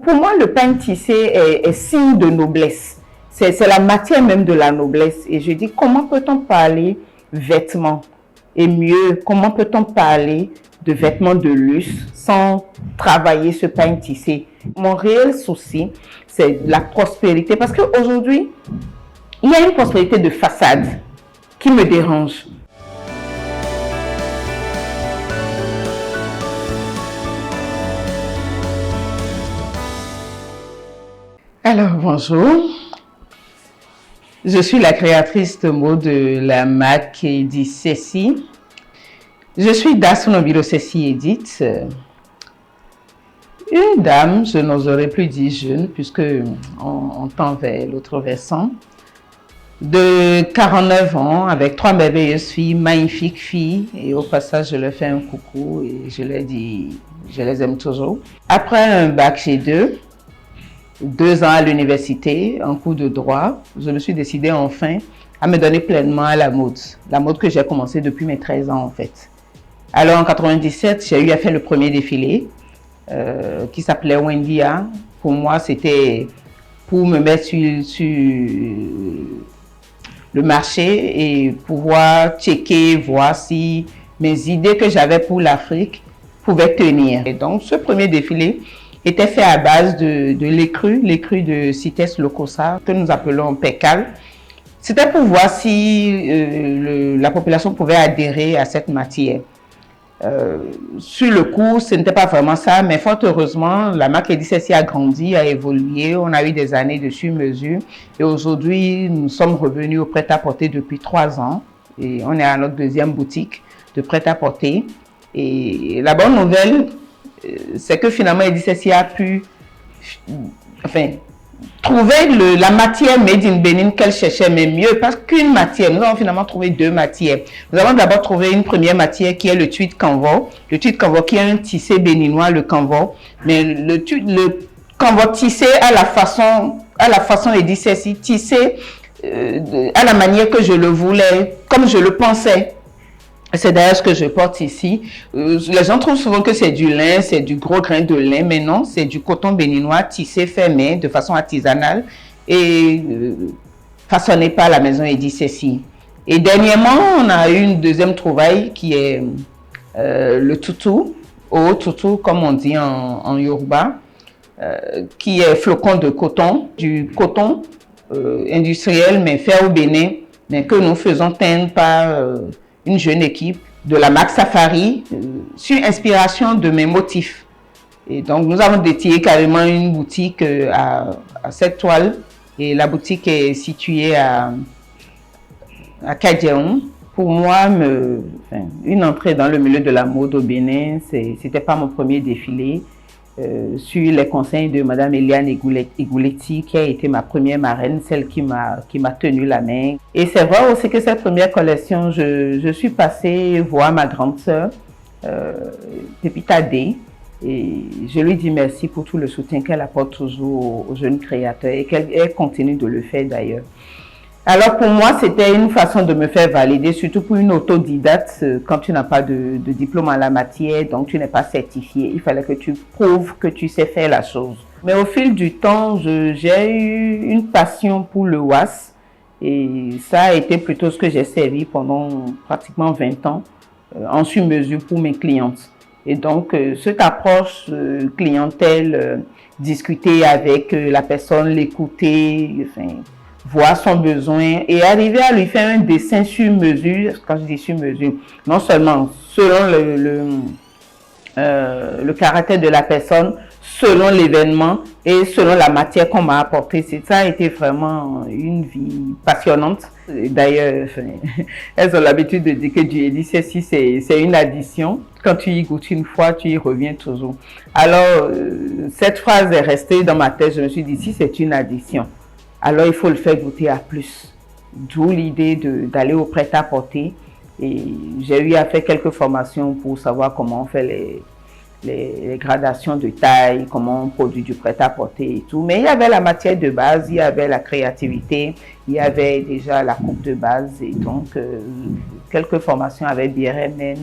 pour moi, le pain tissé est signe de noblesse. C'est la matière même de la noblesse. Et je dis, comment peut-on parler vêtements? Et mieux, comment peut-on parler de vêtements de luxe sans travailler ce pain tissé? Mon réel souci, c'est la prospérité. Parce qu'aujourd'hui, il y a une prospérité de façade qui me dérange. Alors, bonjour. Je suis la créatrice de mots de la marque Edith Ceci. Je suis d'Assonomiro Ceci Edith. Une dame, je n'oserais plus dire jeune, puisque on tend vers l'autre versant, de 49 ans, avec 3 merveilleuses filles, magnifiques filles, et au passage, je leur fais un coucou et je leur dis, je les aime toujours. Après un bac G2, 2 ans à l'université, en cours de droit, je me suis décidée enfin à me donner pleinement à la mode que j'ai commencé depuis mes 13 ans en fait. Alors en 97, j'ai eu à faire le premier défilé qui s'appelait Wendia. Pour moi, c'était pour me mettre sur le marché et pouvoir checker, voir si mes idées que j'avais pour l'Afrique pouvaient tenir. Et donc ce premier défilé était fait à base de l'écru de Cites Locosa, que nous appelons Pécal. C'était pour voir si la population pouvait adhérer à cette matière. Sur le coup, ce n'était pas vraiment ça, mais fort heureusement, la marque Edith Ceci a grandi, a évolué, on a eu des années de sur-mesure et aujourd'hui, nous sommes revenus au prêt-à-porter depuis 3 ans et on est à notre 2e boutique de prêt-à-porter. Et la bonne nouvelle, c'est que finalement Edith Ceci a pu trouver la matière made in Benin qu'elle cherchait, mais mieux, parce qu'une matière, nous avons finalement trouvé 2 matières. Nous avons d'abord trouvé une première matière qui est le tweed canvas qui est un tissé béninois, le canvas, mais le canvas tissé à la façon Edith Ceci, tissé à la manière que je le voulais, comme je le pensais. C'est d'ailleurs ce que je porte ici. Les gens trouvent souvent que c'est du lin, c'est du gros grain de lin, mais non, c'est du coton béninois tissé fait main de façon artisanale et façonné par la maison Edith Ceci. Et dernièrement, on a eu une 2e trouvaille qui est le toutou, au toutou comme on dit en Yoruba, qui est flocon de coton, du coton industriel mais fait au Bénin, mais que nous faisons teindre par une jeune équipe de la marque Safari sur inspiration de mes motifs. Et donc, nous avons dédié carrément une boutique à cette toile et la boutique est située à Kadiaon. Pour moi, une entrée dans le milieu de la mode au Bénin, c'était pas mon premier défilé. Sur les conseils de Madame Eliane Igouletti, qui a été ma première marraine, celle qui m'a tenu la main. Et c'est vrai aussi que cette première collection, je suis passée voir ma grande sœur, Pépita D, et je lui dis merci pour tout le soutien qu'elle apporte toujours aux jeunes créateurs et qu'elle continue de le faire d'ailleurs. Alors pour moi, c'était une façon de me faire valider, surtout pour une autodidacte, quand tu n'as pas de diplôme en la matière, donc tu n'es pas certifié. Il fallait que tu prouves que tu sais faire la chose. Mais au fil du temps, j'ai eu une passion pour le was et ça a été plutôt ce que j'ai servi pendant pratiquement 20 ans en sur-mesure pour mes clientes. Et donc, cette approche clientèle, discuter avec la personne, l'écouter, voir son besoin et arriver à lui faire un dessin sur mesure. Quand je dis sur mesure, non seulement selon le caractère de la personne, selon l'événement et selon la matière qu'on m'a apportée. Ça a été vraiment une vie passionnante. D'ailleurs, elles ont l'habitude de dire que du Edith Ceci, c'est une addition. Quand tu y goûtes une fois, tu y reviens toujours. Alors, cette phrase est restée dans ma tête. Je me suis dit, si c'est une addition, alors il faut le faire goûter à plus. D'où l'idée d'aller au prêt-à-porter. Et j'ai eu à faire quelques formations pour savoir comment on fait les gradations de taille, comment on produit du prêt-à-porter et tout. Mais il y avait la matière de base, il y avait la créativité, il y avait déjà la coupe de base. Et donc, quelques formations avec BRMN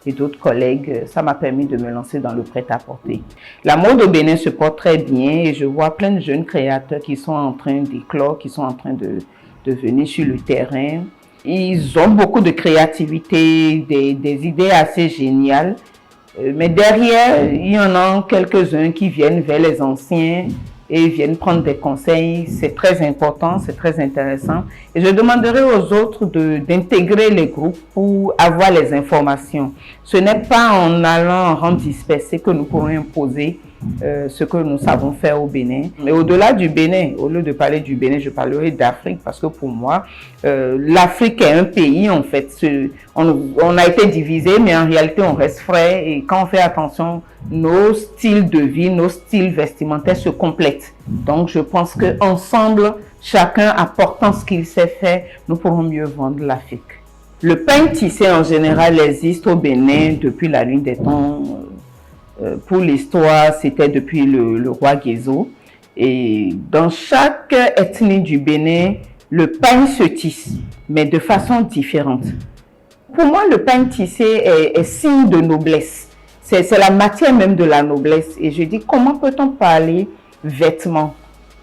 et d'autres collègues, ça m'a permis de me lancer dans le prêt-à-porter. La mode au Bénin se porte très bien et je vois plein de jeunes créateurs qui sont en train d'éclore, qui sont en train de venir sur le terrain. Ils ont beaucoup de créativité, des idées assez géniales. Mais derrière, il y en a quelques-uns qui viennent vers les anciens et viennent prendre des conseils. C'est très important, c'est très intéressant. Et je demanderai aux autres d'intégrer les groupes pour avoir les informations. Ce n'est pas en allant en rang dispersé que nous pourrons imposer ce que nous savons faire au Bénin. Mais au-delà du Bénin, au lieu de parler du Bénin, je parlerai d'Afrique parce que pour moi, l'Afrique est un pays en fait. On a été divisé, mais en réalité, on reste frais et quand on fait attention, nos styles de vie, nos styles vestimentaires se complètent. Donc, je pense qu'ensemble, chacun apportant ce qu'il sait faire, nous pourrons mieux vendre l'Afrique. Le pain tissé en général existe au Bénin depuis la nuit des temps. Pour l'histoire, c'était depuis le roi Guézo. Et dans chaque ethnie du Bénin, le pain se tisse, mais de façon différente. Pour moi, le pain tissé est signe de noblesse. C'est la matière même de la noblesse. Et je dis, comment peut-on parler vêtements?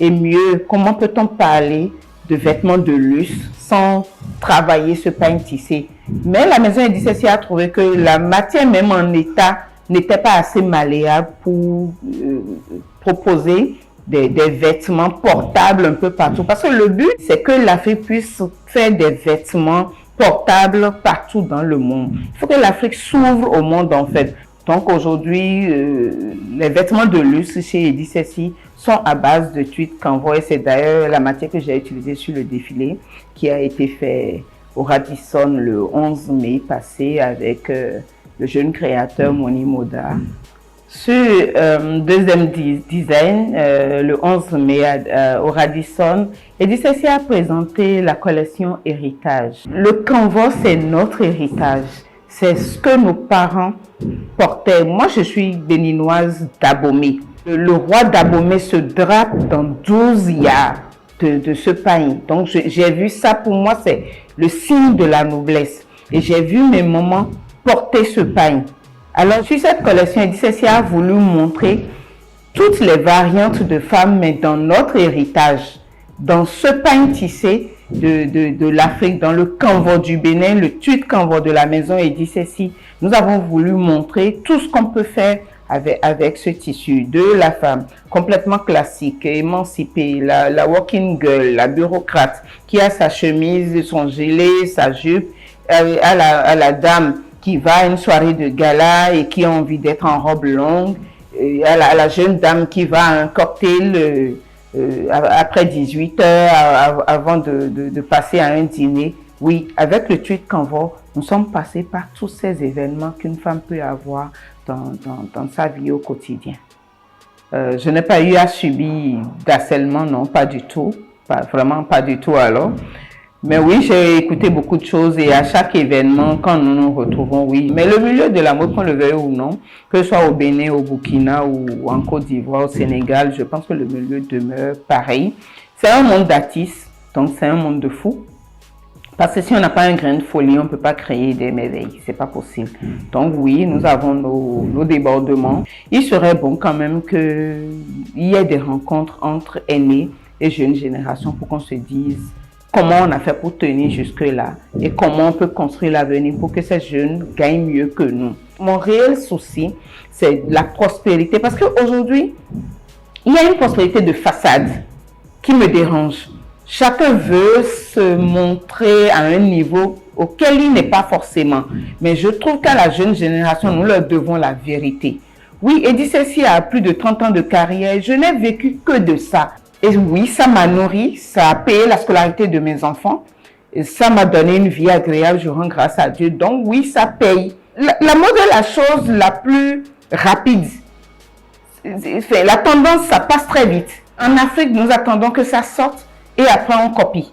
Et mieux, comment peut-on parler de vêtements de luxe sans travailler ce pain tissé? Mais la maison Edicessi a trouvé que la matière même en état n'était pas assez malléable pour proposer des vêtements portables un peu partout. Parce que le but, c'est que l'Afrique puisse faire des vêtements portables partout dans le monde. Il faut que l'Afrique s'ouvre au monde en fait. Donc aujourd'hui, les vêtements de luxe chez Edicessi sont à base de tweed canvas et c'est d'ailleurs la matière que j'ai utilisée sur le défilé qui a été fait au Radisson le 11 mai passé avec le jeune créateur Moni Moda. Sur deuxième design, le 11 mai au Radisson, Edicessi a présenté la collection Héritage. Le canvas, c'est notre héritage. C'est ce que nos parents portaient. Moi, je suis béninoise d'Abomey. Le roi d'Abomey se drape dans 12 yards de ce pain. Donc, j'ai vu ça, pour moi, c'est le signe de la noblesse. Et j'ai vu mes mamans porter ce pain. Alors, sur cette collection, Edicessi a voulu montrer toutes les variantes de femmes, mais dans notre héritage, dans ce pain tissé de l'Afrique, dans le canvas du Bénin, le tweed canvas de la maison Edicessi. Nous avons voulu montrer tout ce qu'on peut faire avec ce tissu de la femme complètement classique, émancipée, la working girl, la bureaucrate qui a sa chemise, son gilet, sa jupe, à la dame qui va à une soirée de gala et qui a envie d'être en robe longue, à la jeune dame qui va à un cocktail après 18 heures, avant de passer à un dîner. Oui, avec le tweed canvas, nous sommes passés par tous ces événements qu'une femme peut avoir dans sa vie au quotidien. Je n'ai pas eu à subir d'harcèlement, non, pas du tout, vraiment pas du tout alors. Mais oui, j'ai écouté beaucoup de choses et à chaque événement, quand nous nous retrouvons, oui. Mais le milieu de la mode, qu'on le veuille ou non, que ce soit au Bénin, au Burkina ou en Côte d'Ivoire, au Sénégal, je pense que le milieu demeure pareil. C'est un monde d'artistes, donc c'est un monde de fous. Parce que si on n'a pas un grain de folie, on ne peut pas créer des merveilles. C'est pas possible. Donc oui, nous avons nos débordements. Il serait bon quand même qu'il y ait des rencontres entre aînés et jeunes générations pour qu'on se dise comment on a fait pour tenir jusque-là et comment on peut construire l'avenir pour que ces jeunes gagnent mieux que nous. Mon réel souci, c'est la prospérité. Parce qu'aujourd'hui, il y a une prospérité de façade qui me dérange. Chacun veut se montrer à un niveau auquel il n'est pas forcément. Mais je trouve qu'à la jeune génération, nous leur devons la vérité. Oui, Edicessi a plus de 30 ans de carrière. Je n'ai vécu que de ça. Et oui, ça m'a nourri, ça a payé la scolarité de mes enfants. Et ça m'a donné une vie agréable, je rends grâce à Dieu. Donc oui, ça paye. La mode est la chose la plus rapide. La tendance, ça passe très vite. En Afrique, nous attendons que ça sorte et après on copie.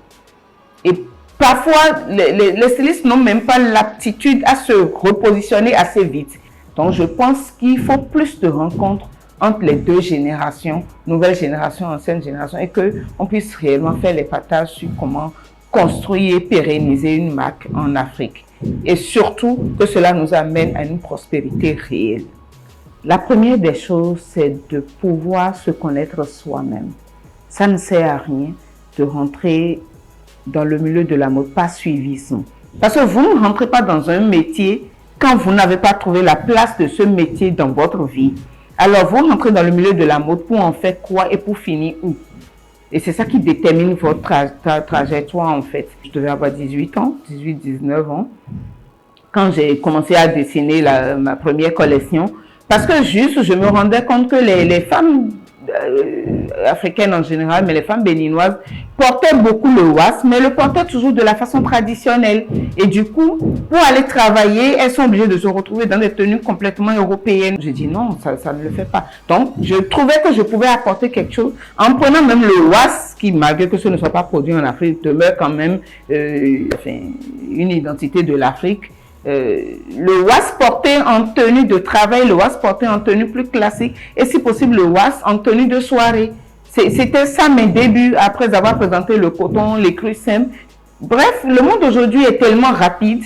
Et parfois, les stylistes n'ont même pas l'aptitude à se repositionner assez vite. Donc je pense qu'il faut plus de rencontres entre les deux générations, nouvelle génération, ancienne génération, et qu'on puisse réellement faire les partages sur comment construire et pérenniser une marque en Afrique. Et surtout, que cela nous amène à une prospérité réelle. La première des choses, c'est de pouvoir se connaître soi-même. Ça ne sert à rien de rentrer dans le milieu de la mode par suivisme. Parce que vous ne rentrez pas dans un métier quand vous n'avez pas trouvé la place de ce métier dans votre vie. Alors, vous rentrez dans le milieu de la mode pour en faire quoi et pour finir où? Et c'est ça qui détermine votre trajectoire, en fait. Je devais avoir 18 ans, 18-19 ans, quand j'ai commencé à dessiner ma première collection. Parce que juste, je me rendais compte que les femmes africaines en général, mais les femmes béninoises, portaient beaucoup le was, mais le portaient toujours de la façon traditionnelle. Et du coup, pour aller travailler, elles sont obligées de se retrouver dans des tenues complètement européennes. J'ai dit non, ça ne le fait pas. Donc, je trouvais que je pouvais apporter quelque chose en prenant même le was, qui, malgré que ce ne soit pas produit en Afrique, demeure quand même une identité de l'Afrique. Le was porté en tenue de travail, le was porté en tenue plus classique et si possible le was en tenue de soirée. C'était ça mes débuts après avoir présenté le coton, les crus simples. Bref, le monde aujourd'hui est tellement rapide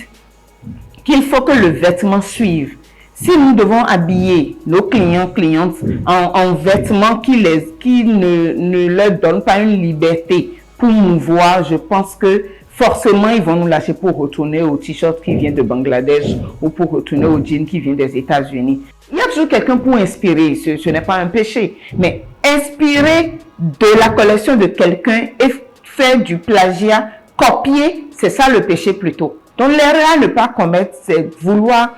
qu'il faut que le vêtement suive. Si nous devons habiller nos clientes en vêtements qui ne leur donnent pas une liberté pour mouvoir, je pense que forcément, ils vont nous lâcher pour retourner au t-shirt qui vient de Bangladesh ou pour retourner au jean qui vient des États-Unis. Il y a toujours quelqu'un pour inspirer, ce n'est pas un péché. Mais inspirer de la collection de quelqu'un et faire du plagiat, copier, c'est ça le péché plutôt. Donc l'erreur à ne pas commettre, c'est vouloir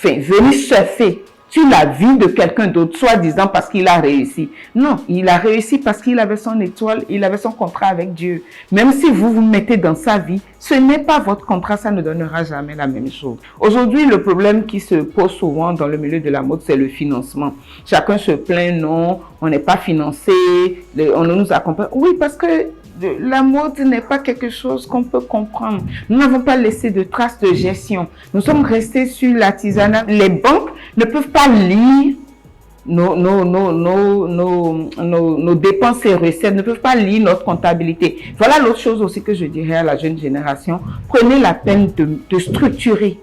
venir surfer sur la vie de quelqu'un d'autre, soi-disant parce qu'il a réussi. Non, il a réussi parce qu'il avait son étoile, il avait son contrat avec Dieu. Même si vous vous mettez dans sa vie, ce n'est pas votre contrat, ça ne donnera jamais la même chose. Aujourd'hui, le problème qui se pose souvent dans le milieu de la mode, c'est le financement. Chacun se plaint, non, on n'est pas financé, on ne nous accompagne. Oui, parce que la mode n'est pas quelque chose qu'on peut comprendre. Nous n'avons pas laissé de traces de gestion. Nous sommes restés sur l'artisanat. Les banques ne peuvent pas lire nos dépenses et recettes, ne peuvent pas lire notre comptabilité. Voilà l'autre chose aussi que je dirais à la jeune génération. Prenez la peine de structurer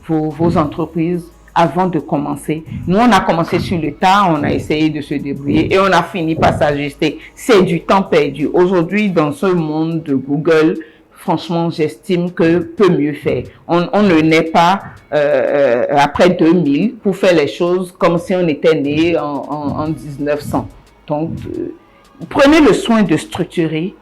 vos entreprises avant de commencer. Nous, on a commencé sur le tas, on a essayé de se débrouiller et on a fini par s'ajuster. C'est du temps perdu. Aujourd'hui, dans ce monde de Google, franchement, j'estime que peut mieux faire. On ne naît pas après 2000 pour faire les choses comme si on était né en 1900. Donc, prenez le soin de structurer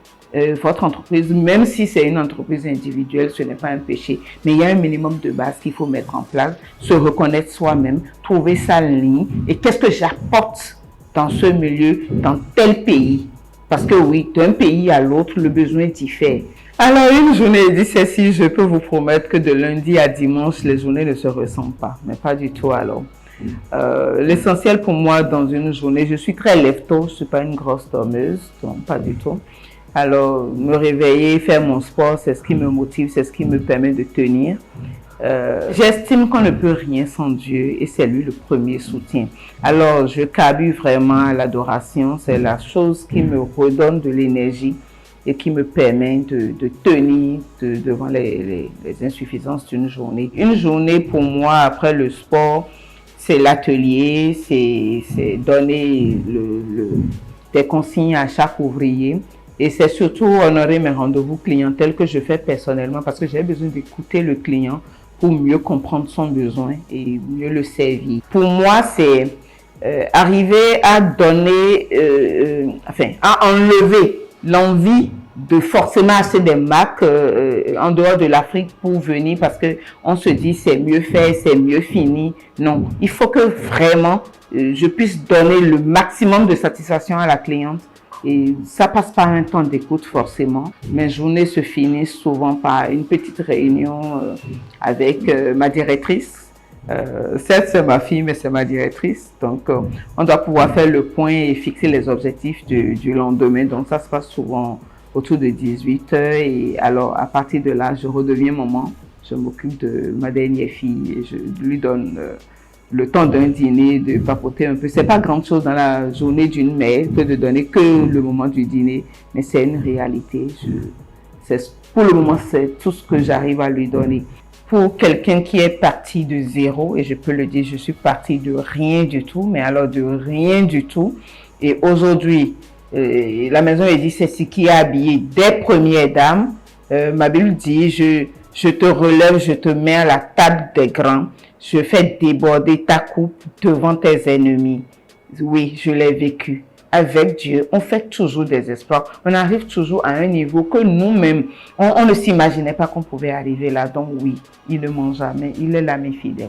votre entreprise, même si c'est une entreprise individuelle, ce n'est pas un péché. Mais il y a un minimum de base qu'il faut mettre en place, se reconnaître soi-même, trouver sa ligne et qu'est-ce que j'apporte dans ce milieu, dans tel pays. Parce que oui, d'un pays à l'autre, le besoin diffère. Alors, une journée dit ceci, je peux vous promettre que de lundi à dimanche, les journées ne se ressemblent pas, mais pas du tout alors. L'essentiel pour moi dans une journée, je suis très lève-tôt, je ne suis pas une grosse dormeuse, donc pas du tout. Alors, me réveiller, faire mon sport, c'est ce qui me motive, c'est ce qui me permet de tenir. J'estime qu'on ne peut rien sans Dieu et c'est lui le premier soutien. Alors, je carbure vraiment à l'adoration, c'est la chose qui me redonne de l'énergie et qui me permet de tenir devant les insuffisances d'une journée. Une journée pour moi, après le sport, c'est l'atelier, c'est donner des consignes à chaque ouvrier. Et c'est surtout honorer mes rendez-vous clientèle que je fais personnellement parce que j'ai besoin d'écouter le client pour mieux comprendre son besoin et mieux le servir. Pour moi, c'est arriver à donner, à enlever l'envie de forcément acheter des marques en dehors de l'Afrique pour venir parce que on se dit c'est mieux fait, c'est mieux fini. Non, il faut que vraiment je puisse donner le maximum de satisfaction à la cliente. Et ça passe par un temps d'écoute forcément. Mes journées se finissent souvent par une petite réunion avec ma directrice. Certes, c'est ma fille, mais c'est ma directrice. Donc, on doit pouvoir faire le point et fixer les objectifs du lendemain. Donc, ça se passe souvent autour de 18 h. Et alors, à partir de là, je redeviens maman. Je m'occupe de ma dernière fille et je lui donne le temps d'un dîner, de papoter un peu. C'est pas grand chose dans la journée d'une mère que de donner que le moment du dîner, mais c'est une réalité. Pour le moment, c'est tout ce que j'arrive à lui donner. Pour quelqu'un qui est parti de zéro, et je peux le dire, je suis partie de rien du tout, mais alors de rien du tout. Et aujourd'hui, la maison édition, c'est ce qui a habillé des premières dames. Ma Bible dit, je te relève, je te mets à la table des grands, je fais déborder ta coupe devant tes ennemis. Oui, je l'ai vécu. Avec Dieu, on fait toujours des exploits. On arrive toujours à un niveau que nous-mêmes, on ne s'imaginait pas qu'on pouvait arriver là. Donc oui, il ne ment jamais. Il est l'ami fidèle.